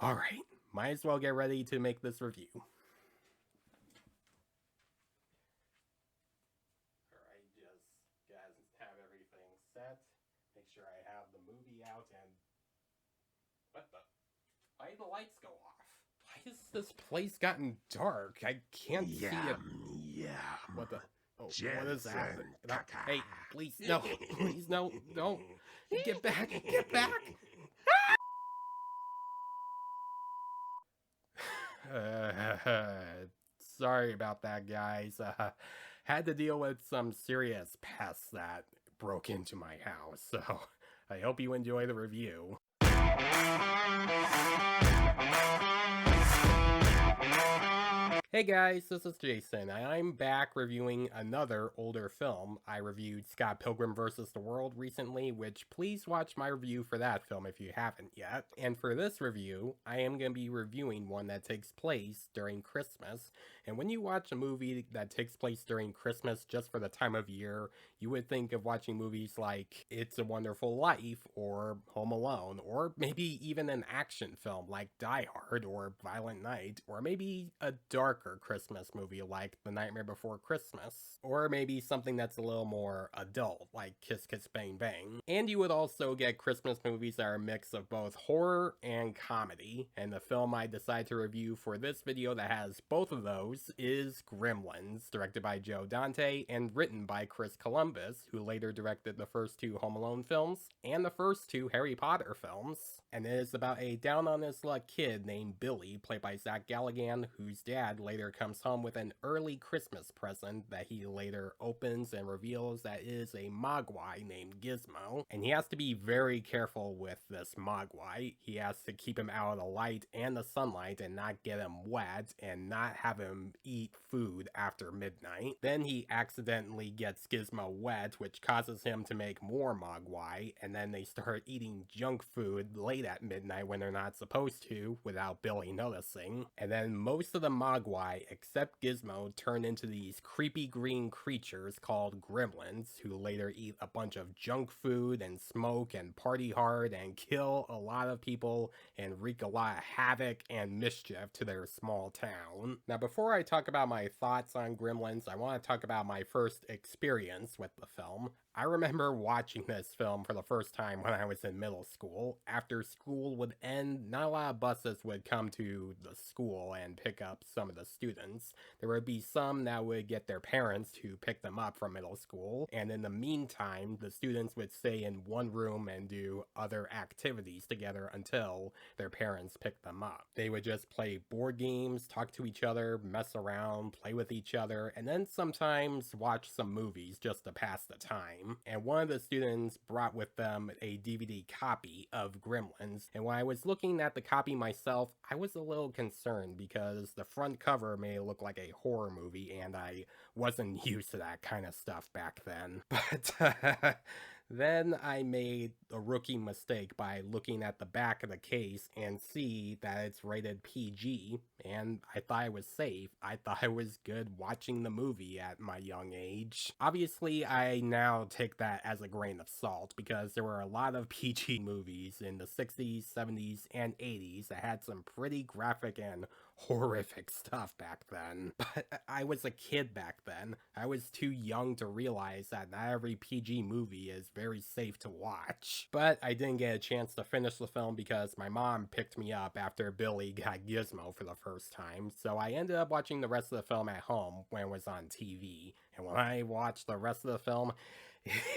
Alright, might as well get ready to make this review. Alright, just have everything set. Make sure I have the movie out and... What the? Why did the lights go off? Why has this place gotten dark? I can't see it. Yeah. What the? Oh, Jensen, what is happening? No, hey, please, no. Please, no. Don't. Get back. Get back. Sorry about that, guys. Had to deal with some serious pests that broke into my house, so I hope you enjoy the review. Hey guys, this is Jason, and I'm back reviewing another older film. I reviewed Scott Pilgrim vs. the World recently, which please watch my review for that film if you haven't yet. And for this review, I am going to be reviewing one that takes place during Christmas. And when you watch a movie that takes place during Christmas just for the time of year, you would think of watching movies like It's a Wonderful Life or Home Alone, or maybe even an action film like Die Hard or Violent Night, or maybe a darker Christmas movie like The Nightmare Before Christmas, or maybe something that's a little more adult like Kiss Kiss Bang Bang. And you would also get Christmas movies that are a mix of both horror and comedy, and the film I decide to review for this video that has both of those is Gremlins, directed by Joe Dante and written by Chris Columbus, who later directed the first two Home Alone films and the first two Harry Potter films. And it is about a down-on-his-luck kid named Billy, played by Zack Galligan, whose dad later comes home with an early Christmas present that he later opens and reveals that is a Mogwai named Gizmo. And he has to be very careful with this Mogwai. He has to keep him out of the light and the sunlight and not get him wet and not have him eat food after midnight. Then he accidentally gets Gizmo wet, which causes him to make more Mogwai, and then they start eating junk food late at midnight when they're not supposed to, without Billy noticing. And then most of the Mogwai, except Gizmo, turn into these creepy green creatures called Gremlins, who later eat a bunch of junk food and smoke and party hard and kill a lot of people and wreak a lot of havoc and mischief to their small town. Now, before I talk about my thoughts on Gremlins, I want to talk about my first experience with the film. I remember watching this film for the first time when I was in middle school. After school would end, not a lot of buses would come to the school and pick up some of the students. There would be some that would get their parents to pick them up from middle school, and in the meantime, the students would stay in one room and do other activities together until their parents picked them up. They would just play board games, talk to each other, mess around, play with each other, and then sometimes watch some movies just to pass the time. And one of the students brought with them a DVD copy of Gremlins, and when I was looking at the copy myself, I was a little concerned because the front cover made it look like a horror movie, and I wasn't used to that kind of stuff back then. But then I made a rookie mistake by looking at the back of the case and see that it's rated PG, and I thought I was safe. I thought I was good watching the movie at my young age. Obviously, I now take that as a grain of salt because there were a lot of PG movies in the 60s, 70s, and 80s that had some pretty graphic and horrific stuff back then. But I was a kid back then. I was too young to realize that not every PG movie is very safe to watch. But I didn't get a chance to finish the film because my mom picked me up after Billy got Gizmo for the first time, so I ended up watching the rest of the film at home when it was on TV. And when I watched the rest of the film,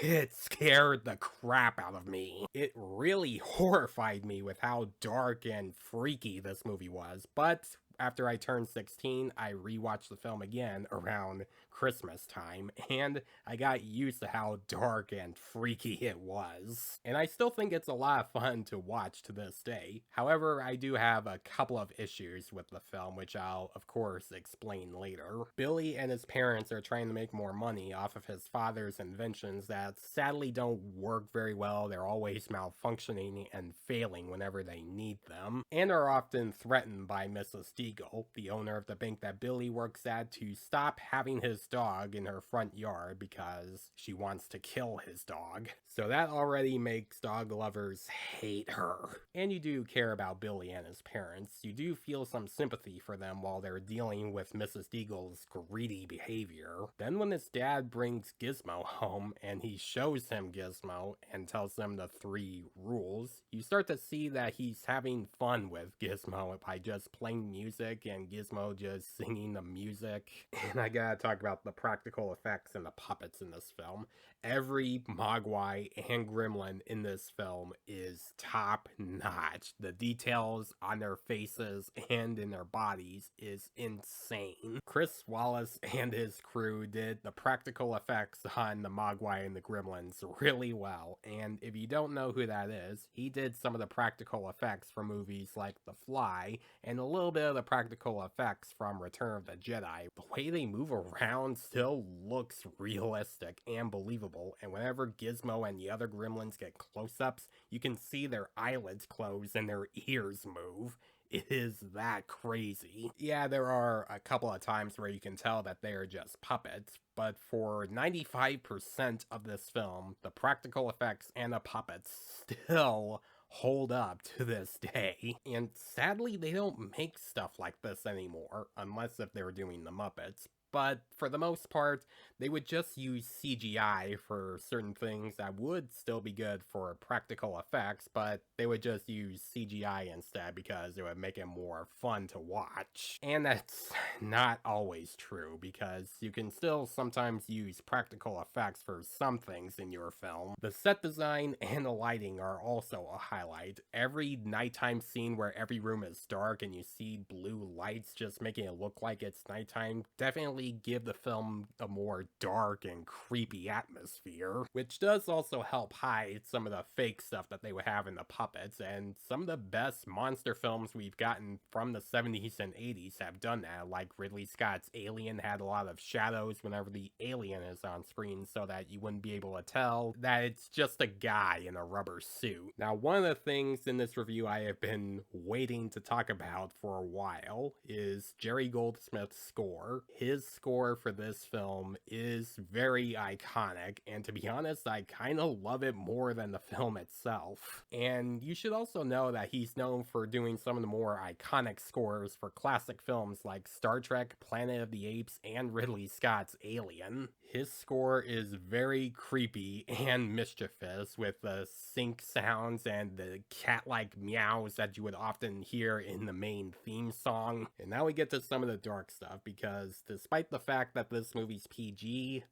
it scared the crap out of me. It really horrified me with how dark and freaky this movie was, but after I turned 16, I rewatched the film again around Christmas time, and I got used to how dark and freaky it was. And I still think it's a lot of fun to watch to this day. However, I do have a couple of issues with the film, which I'll, of course, explain later. Billy and his parents are trying to make more money off of his father's invention engines that sadly don't work very well. They're always malfunctioning and failing whenever they need them, and are often threatened by Mrs. Deagle, the owner of the bank that Billy works at, to stop having his dog in her front yard because she wants to kill his dog. So that already makes dog lovers hate her. And you do care about Billy and his parents. You do feel some sympathy for them while they're dealing with Mrs. Deagle's greedy behavior. Then when his dad brings Gizmo home and he shows him Gizmo and tells him the 3 rules, you start to see that he's having fun with Gizmo by just playing music and Gizmo just singing the music. And I gotta talk about the practical effects and the puppets in this film. Every Mogwai and Gremlin in this film is top notch. The details on their faces and in their bodies is insane. Chris Wallace and his crew did the practical effects on the Mogwai and the Gremlins really well, and if you don't know who that is, he did some of the practical effects for movies like The Fly and a little bit of the practical effects from Return of the Jedi. The way they move around still looks realistic and believable, and whenever Gizmo and the other Gremlins get close-ups, you can see their eyelids close and their ears move. It is that crazy. Yeah, there are a couple of times where you can tell that they are just puppets, but for 95% of this film, the practical effects and the puppets still hold up to this day. And sadly, they don't make stuff like this anymore, unless if they're doing the Muppets. But for the most part, they would just use CGI for certain things that would still be good for practical effects, but they would just use CGI instead because it would make it more fun to watch. And that's not always true, because you can still sometimes use practical effects for some things in your film. The set design and the lighting are also a highlight. Every nighttime scene where every room is dark and you see blue lights just making it look like it's nighttime definitely give the film a more dark and creepy atmosphere, which does also help hide some of the fake stuff that they would have in the puppets, and some of the best monster films we've gotten from the 70s and 80s have done that, like Ridley Scott's Alien had a lot of shadows whenever the alien is on screen so that you wouldn't be able to tell that it's just a guy in a rubber suit. Now, one of the things in this review I have been waiting to talk about for a while is Jerry Goldsmith's score. His score for this film is very iconic, and to be honest, I kind of love it more than the film itself. And you should also know that he's known for doing some of the more iconic scores for classic films like Star Trek, Planet of the Apes, and Ridley Scott's Alien. His score is very creepy and mischievous, with the sync sounds and the cat-like meows that you would often hear in the main theme song. And now we get to some of the dark stuff, because despite the fact that this movie's PG,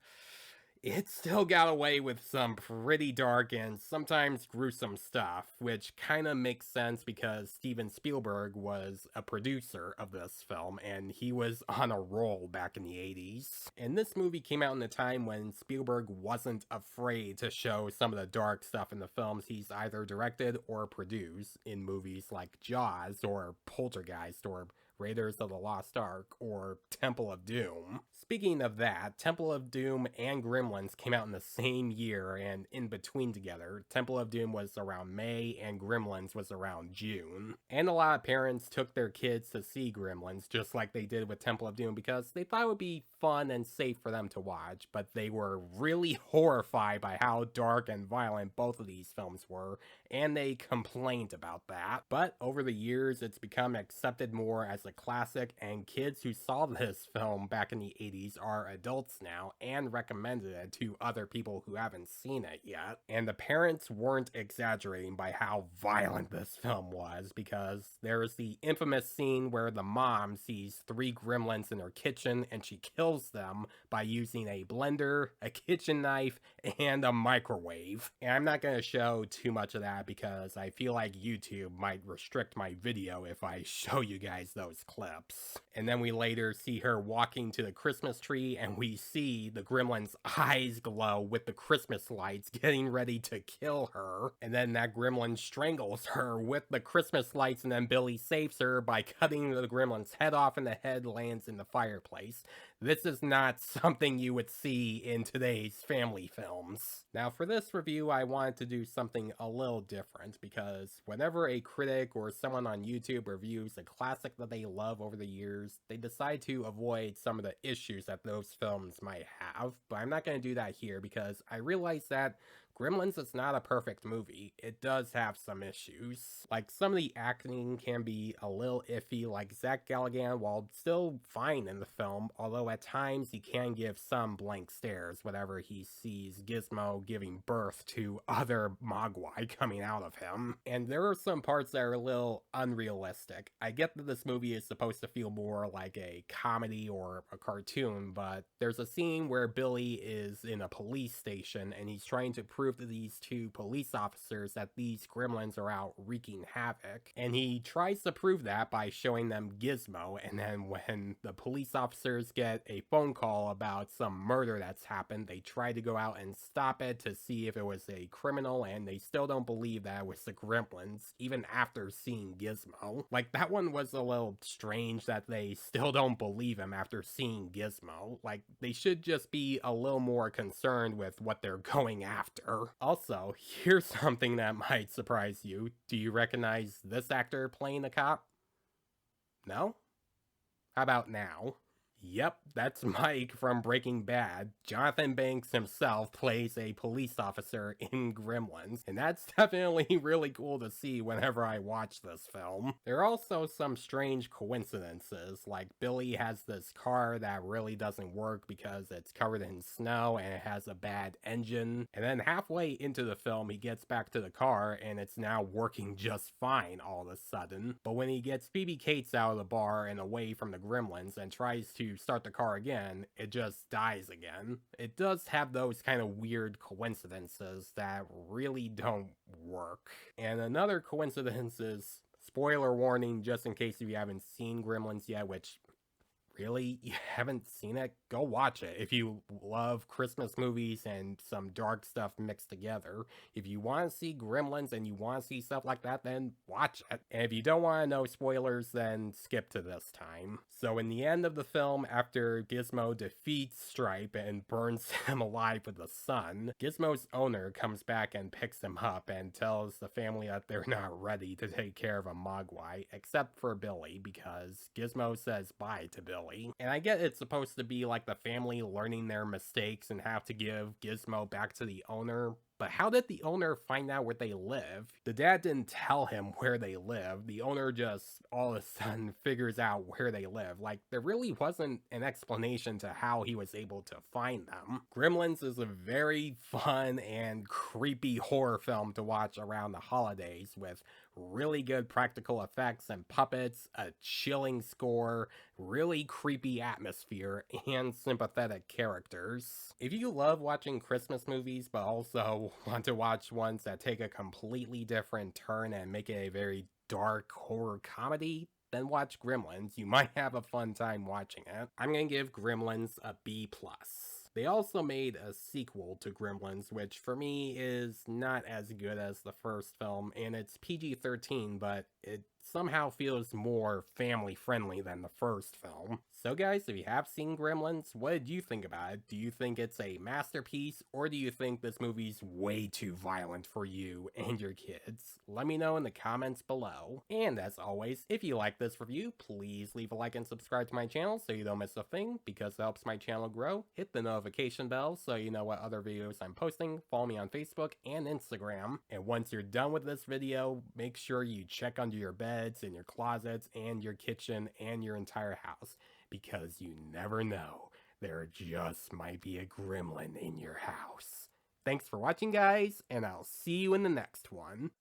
it still got away with some pretty dark and sometimes gruesome stuff, which kind of makes sense because Steven Spielberg was a producer of this film and he was on a roll back in the 80s. And this movie came out in a time when Spielberg wasn't afraid to show some of the dark stuff in the films he's either directed or produced, in movies like Jaws or Poltergeist or Raiders of the Lost Ark, or Temple of Doom. Speaking of that, Temple of Doom and Gremlins came out in the same year and in between together. Temple of Doom was around May and Gremlins was around June. And a lot of parents took their kids to see Gremlins, just like they did with Temple of Doom, because they thought it would be fun and safe for them to watch, but they were really horrified by how dark and violent both of these films were, and they complained about that. But over the years, it's become accepted more as a classic, and kids who saw this film back in the 80s are adults now and recommended it to other people who haven't seen it yet. And the parents weren't exaggerating by how violent this film was, because there's the infamous scene where the mom sees 3 gremlins in her kitchen and she kills them by using a blender, a kitchen knife, and a microwave. And I'm not going to show too much of that because I feel like YouTube might restrict my video if I show you guys those clips. And then we later see her walking to the Christmas tree and we see the gremlin's eyes glow with the Christmas lights, getting ready to kill her. And then that gremlin strangles her with the Christmas lights, and then Billy saves her by cutting the gremlin's head off and the head lands in the fireplace. This is not something you would see in today's family films. Now, for this review, I wanted to do something a little different because whenever a critic or someone on YouTube reviews a classic that they love over the years, they decide to avoid some of the issues that those films might have. But I'm not going to do that here because I realize that Gremlins is not a perfect movie. It does have some issues. Like, some of the acting can be a little iffy, like Zack Galligan, while still fine in the film, although at times he can give some blank stares whenever he sees Gizmo giving birth to other Mogwai coming out of him. And there are some parts that are a little unrealistic. I get that this movie is supposed to feel more like a comedy or a cartoon, but there's a scene where Billy is in a police station and he's trying to prove to these two police officers that these gremlins are out wreaking havoc. And he tries to prove that by showing them Gizmo, and then when the police officers get a phone call about some murder that's happened, they try to go out and stop it to see if it was a criminal, and they still don't believe that it was the gremlins, even after seeing Gizmo. Like, that one was a little strange that they still don't believe him after seeing Gizmo. Like, they should just be a little more concerned with what they're going after. Also, here's something that might surprise you. Do you recognize this actor playing a cop? No? How about now? Yep, that's Mike from Breaking Bad. Jonathan Banks himself plays a police officer in Gremlins, and that's definitely really cool to see whenever I watch this film. There are also some strange coincidences, like Billy has this car that really doesn't work because it's covered in snow and it has a bad engine, and then halfway into the film he gets back to the car and it's now working just fine all of a sudden. But when he gets Phoebe Cates out of the bar and away from the Gremlins and tries to start the car again, it just dies again. It does have those kind of weird coincidences that really don't work. And another coincidence is, spoiler warning just in case if you haven't seen Gremlins yet, which really, you haven't seen it? Go watch it. If you love Christmas movies and some dark stuff mixed together, if you want to see Gremlins and you want to see stuff like that, then watch it. And if you don't want to know spoilers, then skip to this time. So in the end of the film, after Gizmo defeats Stripe and burns him alive with the sun, Gizmo's owner comes back and picks him up and tells the family that they're not ready to take care of a Mogwai, except for Billy, because Gizmo says bye to Billy. And I get it's supposed to be like the family learning their mistakes and have to give Gizmo back to the owner, but how did the owner find out where they live? The dad didn't tell him where they live. The owner just all of a sudden figures out where they live. Like, there really wasn't an explanation to how he was able to find them. Gremlins is a very fun and creepy horror film to watch around the holidays, with really good practical effects and puppets, a chilling score, really creepy atmosphere, and sympathetic characters. If you love watching Christmas movies but also want to watch ones that take a completely different turn and make it a very dark horror comedy, then watch Gremlins. You might have a fun time watching it. I'm gonna give Gremlins a B+. They also made a sequel to Gremlins, which for me is not as good as the first film, and it's PG-13, but it somehow feels more family-friendly than the first film. So guys, if you have seen Gremlins, what did you think about it? Do you think it's a masterpiece, or do you think this movie's way too violent for you and your kids? Let me know in the comments below. And as always, if you like this review, please leave a like and subscribe to my channel so you don't miss a thing, because it helps my channel grow. Hit the notification bell so you know what other videos I'm posting. Follow me on Facebook and Instagram. And once you're done with this video, make sure you check under your beds, in your closets, and your kitchen, and your entire house, because you never know, there just might be a gremlin in your house. Thanks for watching, guys, and I'll see you in the next one.